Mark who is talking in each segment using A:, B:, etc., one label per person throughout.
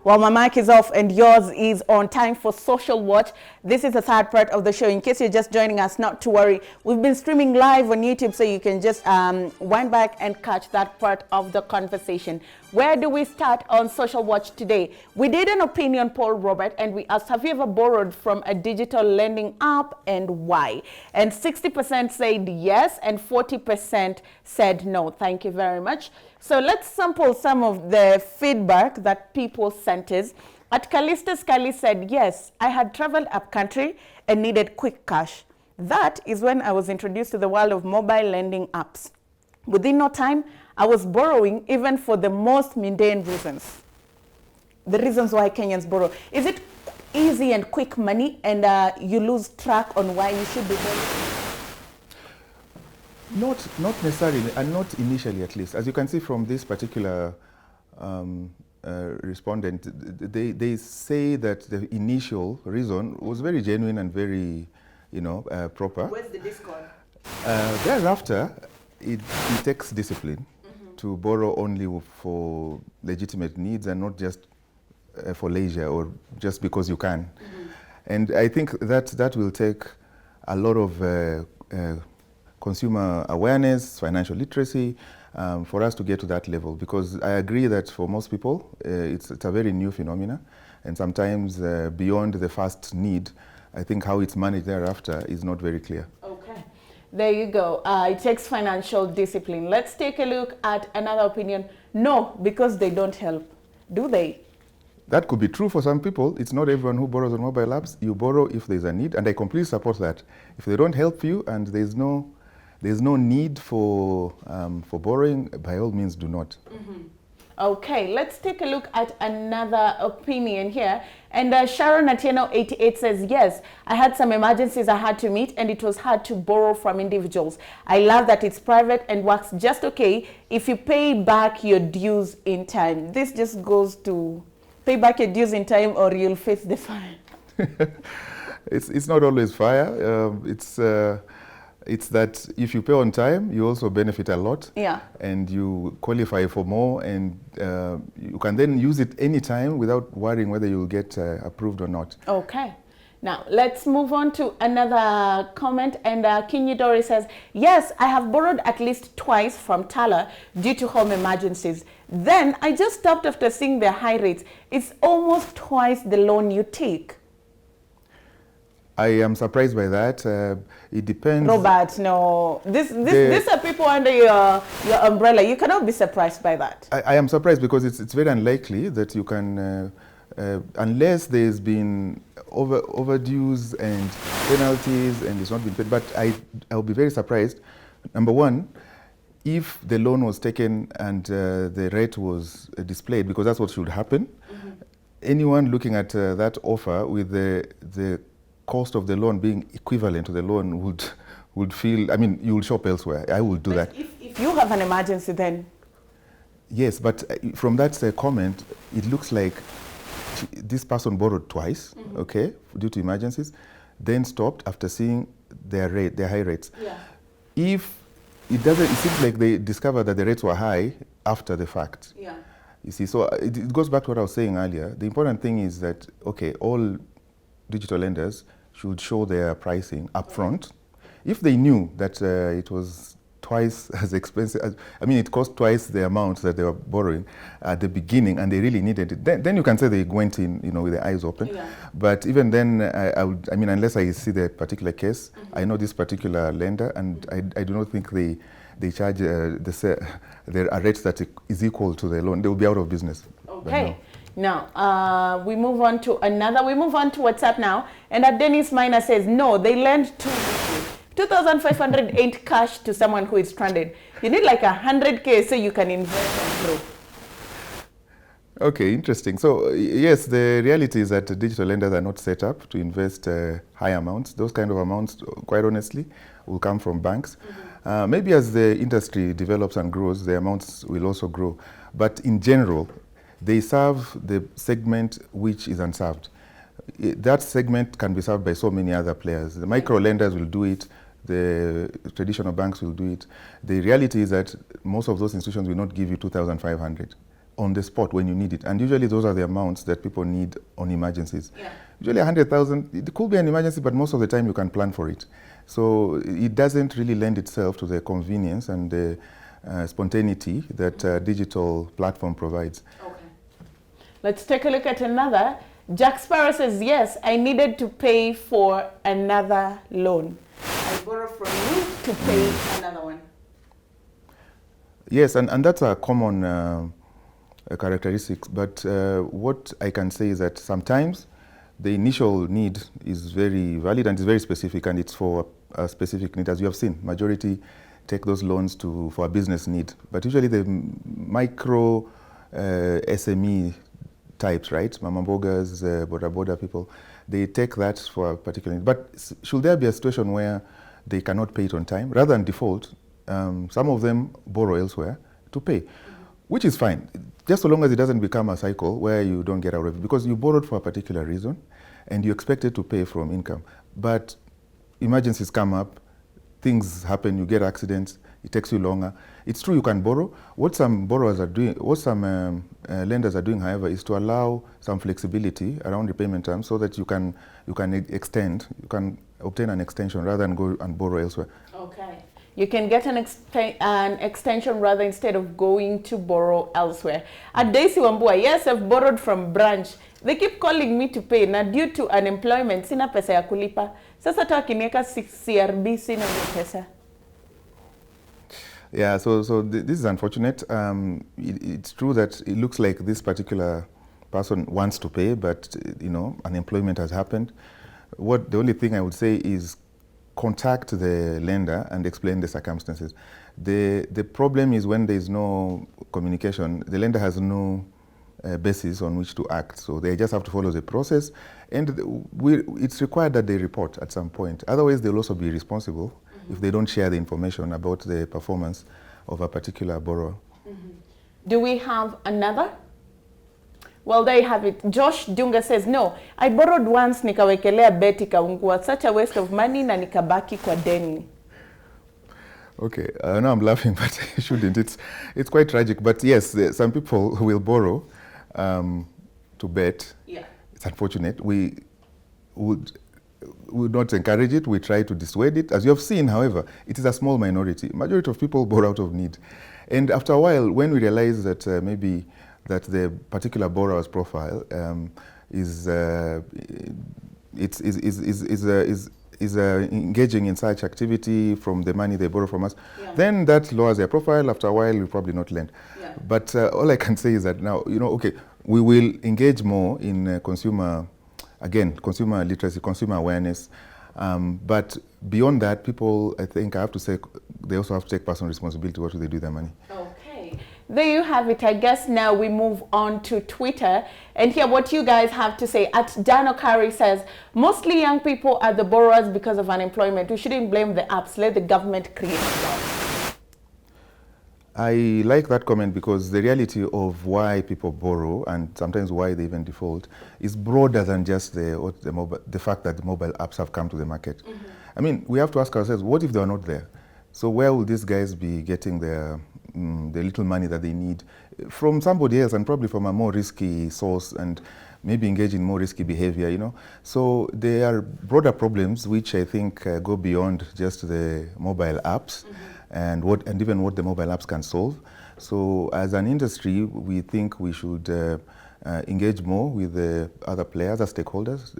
A: Well, my mic is off and yours is on. Time for Social Watch. This is the third part of the show. In case you're just joining us, not to worry. We've been streaming live on YouTube, so you can just wind back and catch that part of the conversation. Where do we start on Social Watch today? We did an opinion poll, Robert, and we asked, have you ever borrowed from a digital lending app and why? And 60% said yes and 40% said no. Thank you very much. So let's sample some of the feedback that people sent us. At Calista Scully said, yes, I had traveled up country and needed quick cash. That is when I was introduced to the world of mobile lending apps. Within no time, I was borrowing even for the most mundane reasons. The reasons why Kenyans borrow. Is it easy and quick money and you lose track on why you should be borrowing?
B: Not necessarily, and not initially at least. As you can see from this particular respondent, they say that the initial reason was very genuine and very, proper.
A: Where's the discord?
B: Thereafter, it takes discipline to borrow only for legitimate needs and not just for leisure or just because you can. And I think that will take a lot of consumer awareness, financial literacy, for us to get to that level. Because I agree that for most people, it's a very new phenomena. And sometimes beyond the first need, I think how it's managed thereafter is not very clear.
A: Okay, there you go. It takes financial discipline. Let's take a look at another opinion. No, because they don't help. Do they?
B: That could be true for some people. It's not everyone who borrows on mobile apps. You borrow if there's a need, and I completely support that. If they don't help you and there's no need for borrowing, by all means do not.
A: Okay, let's take a look at another opinion here. And Sharon Atieno 88 says, yes, I had some emergencies I had to meet and it was hard to borrow from individuals. I love that it's private and works just okay if you pay back your dues in time. This just goes to pay back your dues in time or you'll face the fine.
B: It's not always fire. It's that if you pay on time, you also benefit a lot.
A: Yeah.
B: And you qualify for more, and you can then use it anytime without worrying whether you'll get approved or not.
A: Okay. Now, let's move on to another comment. And Kinyidori says, yes, I have borrowed at least twice from Tala due to home emergencies. Then I just stopped after seeing their high rates. It's almost twice the loan you take.
B: I am surprised by that. It depends.
A: Robert, no. These are people under your umbrella. You cannot be surprised by that.
B: I am surprised because it's very unlikely that you can, unless there's been overdues and penalties and it's not been paid. But I'll be very surprised. Number one, if the loan was taken and the rate was displayed, because that's what should happen. Anyone looking at that offer with the cost of the loan being equivalent to the loan would feel, I mean, you will shop elsewhere. I will do that.
A: If you have an emergency then?
B: Yes, but from that comment, it looks like this person borrowed twice, okay, due to emergencies, then stopped after seeing their high rates.
A: Yeah.
B: If it doesn't, it seems like they discovered that the rates were high after the fact.
A: Yeah.
B: You see, so it goes back to what I was saying earlier. The important thing is that, okay, all digital lenders should show their pricing upfront. If they knew that it was twice as expensive, it cost twice the amount that they were borrowing at the beginning and they really needed it, then you can say they went in, with their eyes open. Yeah. But even then, unless I see the particular case, I know this particular lender and I do not think they charge their rates that is equal to the loan. They will be out of business.
A: Okay. Now, we move on to WhatsApp now. And Dennis Minor says, no, they lend too little. 2,500 ain't cash to someone who is stranded. You need like 100K so you can invest and grow.
B: Okay, interesting. So, yes, the reality is that digital lenders are not set up to invest high amounts. Those kind of amounts, quite honestly, will come from banks. Maybe as the industry develops and grows, the amounts will also grow. But in general, they serve the segment which is unserved. That segment can be served by so many other players. The micro lenders will do it. The traditional banks will do it. The reality is that most of those institutions will not give you 2,500. on the spot when you need it. And usually those are the amounts that people need on emergencies.
A: Yeah.
B: Usually 100,000, it could be an emergency, but most of the time you can plan for it. So it doesn't really lend itself to the convenience and the spontaneity that a digital platform provides.
A: Okay. Let's take a look at another. Jack Sparrow says, yes, I needed to pay for another loan. I borrow from you to pay another one.
B: Yes, and that's a common characteristic. But what I can say is that sometimes the initial need is very valid and is very specific, and it's for a specific need. As you have seen, majority take those loans for a business need. But usually the micro SME types, right? Mama mbogas, boda people, they take that for a particular need. But should there be a situation where they cannot pay it on time, rather than default, some of them borrow elsewhere to pay, which is fine, just so long as it doesn't become a cycle where you don't get out of it, because you borrowed for a particular reason and you expected to pay from income. But emergencies come up, things happen, you get accidents, it takes you longer. It's true you can borrow. What some borrowers are doing, what some lenders are doing, however, is to allow some flexibility around repayment terms so that you can extend, you can obtain an extension rather than go and borrow elsewhere.
A: Okay. You can get an extension rather instead of going to borrow elsewhere. At Daisy Wambua, yes, I've borrowed from branch. They keep calling me to pay. Na due to unemployment, sina pesa ya kulipa. Sasa ta wakinieka CRB, sina pesa. Yeah,
B: so this is unfortunate. It's true that it looks like this particular person wants to pay, but unemployment has happened. The only thing I would say is contact the lender and explain the circumstances. The problem is when there is no communication, the lender has no basis on which to act. So they just have to follow the process, and it's required that they report at some point. Otherwise, they'll also be responsible if they don't share the information about the performance of a particular borrower.
A: Do we have another? Well, there you have it. Josh Dunga says, no, I borrowed once, nikawekelea beti kaungua. Such a waste of money na nikabaki kwa deni.
B: Okay, now I'm laughing, but I shouldn't. It's quite tragic. But yes, some people will borrow to bet.
A: Yeah.
B: It's unfortunate. We would not encourage it. We try to dissuade it. As you have seen, however, it is a small minority. Majority of people borrow out of need. And after a while, when we realize that maybe that the particular borrower's profile is engaging in such activity from the money they borrow from us, then that lowers their profile. After a while, we'll probably not lend. Yeah. But all I can say is that now, okay, we will engage more in consumer literacy, consumer awareness. But beyond that, people, I think I have to say, they also have to take personal responsibility. What do they do with their money?
A: Okay. There you have it. I guess now we move on to Twitter and hear what you guys have to say. At Dan Okari says, mostly young people are the borrowers because of unemployment. We shouldn't blame the apps. Let the government create jobs.
B: I like that comment because the reality of why people borrow and sometimes why they even default is broader than just the fact that the mobile apps have come to the market. I mean, we have to ask ourselves, what if they are not there? So where will these guys be getting the little money that they need? From somebody else, and probably from a more risky source, and maybe engage in more risky behavior, So there are broader problems which I think go beyond just the mobile apps. And even what the mobile apps can solve. So as an industry, we think we should engage more with the other players, as stakeholders,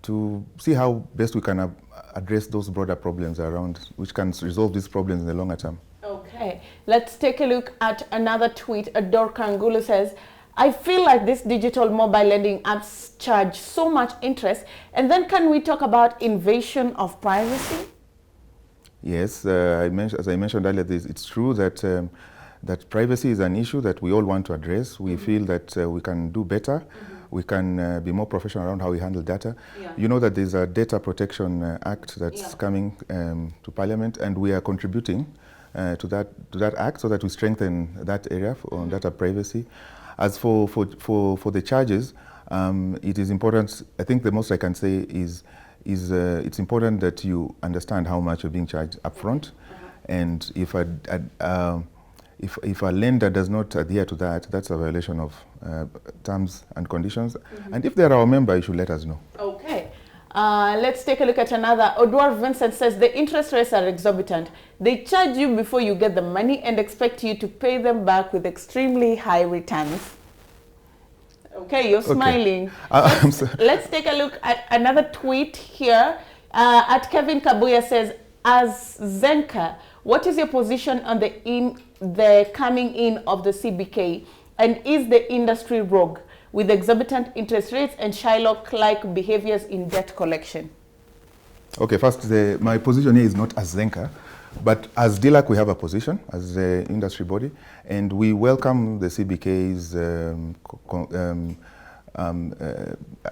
B: to see how best we can address those broader problems around, which can resolve these problems in the longer term.
A: Okay, let's take a look at another tweet. Ador Kangulu says, I feel like these digital mobile lending apps charge so much interest. And then can we talk about invasion of privacy?
B: Yes, as I mentioned earlier, it's true that that privacy is an issue that we all want to address. We feel that we can do better. We can be more professional around how we handle data. Yeah. You know that there's a Data Protection Act that's coming to Parliament, and we are contributing to that act so that we strengthen that area on data privacy. As for the charges, it is important. I think the most I can say is it's important that you understand how much you're being charged upfront, and if if a lender does not adhere to that, that's a violation of terms and conditions. And if they're our member, you should let us know.
A: Okay. Let's take a look at another. Odwar Vincent says the interest rates are exorbitant. They charge you before you get the money and expect you to pay them back with extremely high returns. Okay, you're smiling. Let's take a look at another tweet here. At Kevin Kabuya says, as Zenka, what is your position on the coming in of the CBK? And is the industry rogue with exorbitant interest rates and Shylock-like behaviors in debt collection?
B: Okay, first, my position here is not as Zenka, but as DLAC we have a position as the industry body, and we welcome the CBK's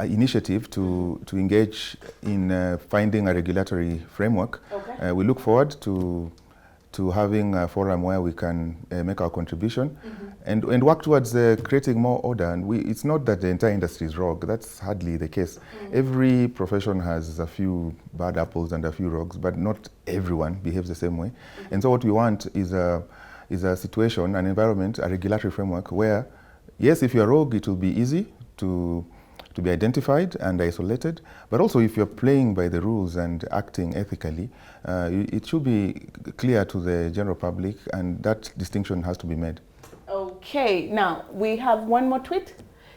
B: initiative to engage in finding a regulatory framework. Okay. We look forward to having a forum where we can make our contribution and work towards creating more order. And it's not that the entire industry is rogue. That's hardly the case. Every profession has a few bad apples and a few rogues, but not everyone behaves the same way. And so what we want is a situation, an environment, a regulatory framework where, yes, if you're rogue, it will be easy to be identified and isolated, but also if you're playing by the rules and acting ethically, it should be clear to the general public, and that distinction has to be made.
A: Okay, now we have one more tweet.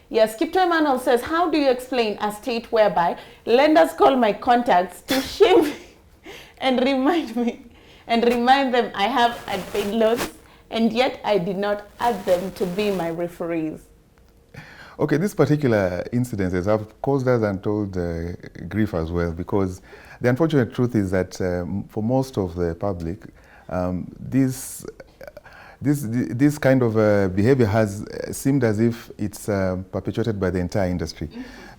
A: Yes, Kipto Emmanuel says, how do you explain a state whereby lenders call my contacts to shame me and remind them I have unpaid loans, and yet I did not ask them to be my referees?
B: Okay, this particular incidences have caused us untold grief as well, because the unfortunate truth is that for most of the public, this kind of behavior has seemed as if it's perpetuated by the entire industry.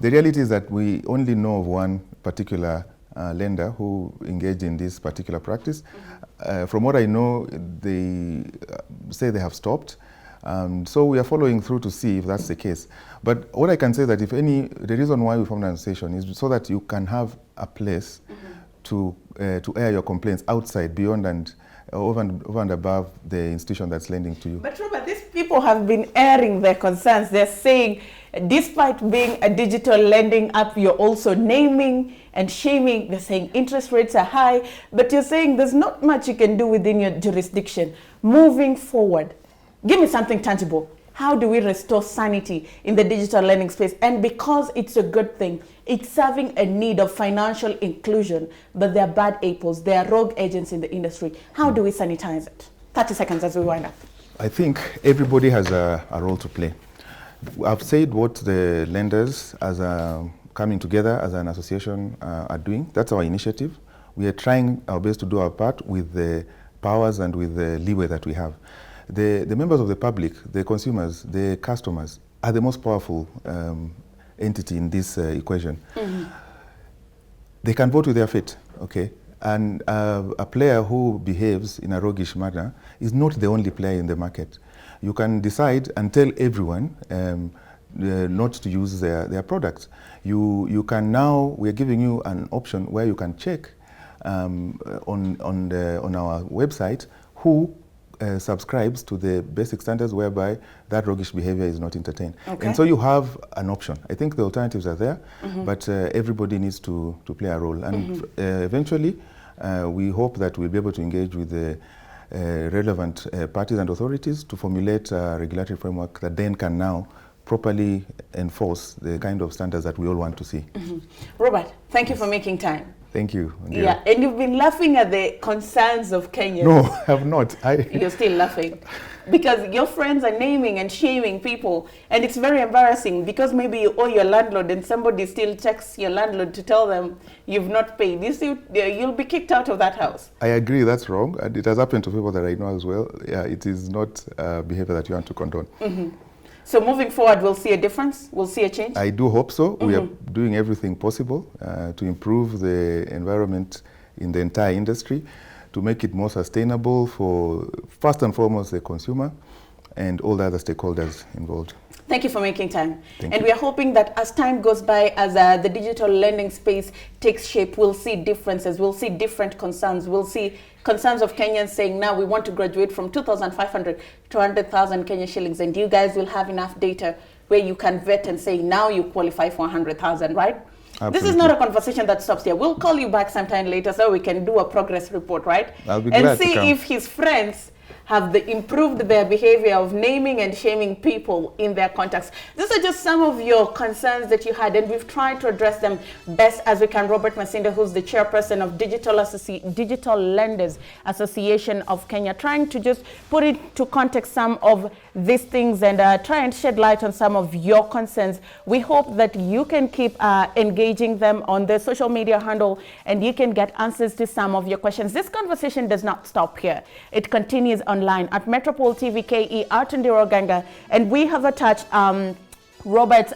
B: The reality is that we only know of one particular lender who engaged in this particular practice. From what I know, they say they have stopped. So we are following through to see if that's the case. But what I can say that the reason why we formed an association is so that you can have a place to air your complaints outside, beyond and over and above the institution that's lending to you.
A: But Robert, these people have been airing their concerns. They're saying, despite being a digital lending app, you're also naming and shaming. They're saying interest rates are high, but you're saying there's not much you can do within your jurisdiction. Moving forward, give me something tangible. How do we restore sanity in the digital lending space? And because it's a good thing, it's serving a need of financial inclusion, but there are bad apples, there are rogue agents in the industry. How do we sanitize it? 30 seconds as we wind up.
B: I think everybody has a role to play. I've said what the lenders as coming together as an association are doing. That's our initiative. We are trying our best to do our part with the powers and with the leeway that we have. The members of the public, the consumers, the customers are the most powerful entity in this equation. They can vote with their feet, okay? And a player who behaves in a roguish manner is not the only player in the market. You can decide and tell everyone not to use their products. You can now, we're giving you an option where you can check on our website who subscribes to the basic standards whereby that roguish behavior is not entertained. Okay. And so you have an option. I think the alternatives are there, but everybody needs to play a role. And eventually, we hope that we'll be able to engage with the relevant parties and authorities to formulate a regulatory framework that then can now properly enforce the kind of standards that we all want to see.
A: Robert, thank you for making time.
B: Thank you. Andrea.
A: Yeah, and you've been laughing at the concerns of Kenyans.
B: No, I have not.
A: You're still laughing because your friends are naming and shaming people, and it's very embarrassing because maybe you owe your landlord and somebody still texts your landlord to tell them you've not paid. You'll be kicked out of that house.
B: I agree, that's wrong, and it has happened to people that I know as well. Yeah, it is not behavior that you want to condone.
A: So moving forward, we'll see a difference? We'll see a change?
B: I do hope so. We are doing everything possible to improve the environment in the entire industry, to make it more sustainable for, first and foremost, the consumer and all the other stakeholders involved.
A: Thank you for making time.
B: Thank you.
A: We are hoping that as time goes by, as the digital lending space takes shape, we'll see differences, we'll see different concerns, we'll see concerns of Kenyans saying now we want to graduate from 2,500 to 100,000 Kenya shillings, and you guys will have enough data where you can vet and say now you qualify for 100,000, right?
B: Absolutely.
A: This is not a conversation that stops here. We'll call you back sometime later so we can do a progress report, right?
B: I'll be glad
A: and
B: to
A: see
B: come.
A: if his friends have improved their behavior of naming and shaming people in their contacts. These are just some of your concerns that you had, and we've tried to address them best as we can. Robert Masinda, who's the chairperson of Digital Lenders Association of Kenya, trying to just put into context some of these things and try and shed light on some of your concerns. We hope that you can keep engaging them on the social media handle and you can get answers to some of your questions. This conversation does not stop here. It continues online at Metropole TV KE, Artundiro Ganga, and we have attached Robert's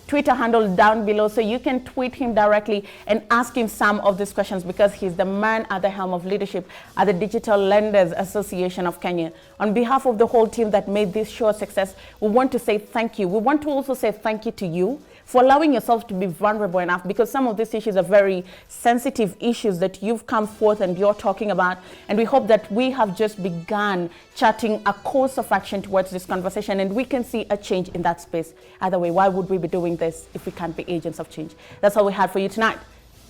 A: Twitter handle down below, so you can tweet him directly and ask him some of these questions, because he's the man at the helm of leadership at the Digital Lenders Association of Kenya. On behalf of the whole team that made this show a success, we want to say thank you. We want to also say thank you to you for allowing yourself to be vulnerable enough, because some of these issues are very sensitive issues that you've come forth and you're talking about. And we hope that we have just begun charting a course of action towards this conversation, and we can see a change in that space. Either way, why would we be doing this if we can't be agents of change? That's all we had for you tonight.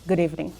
A: Good evening.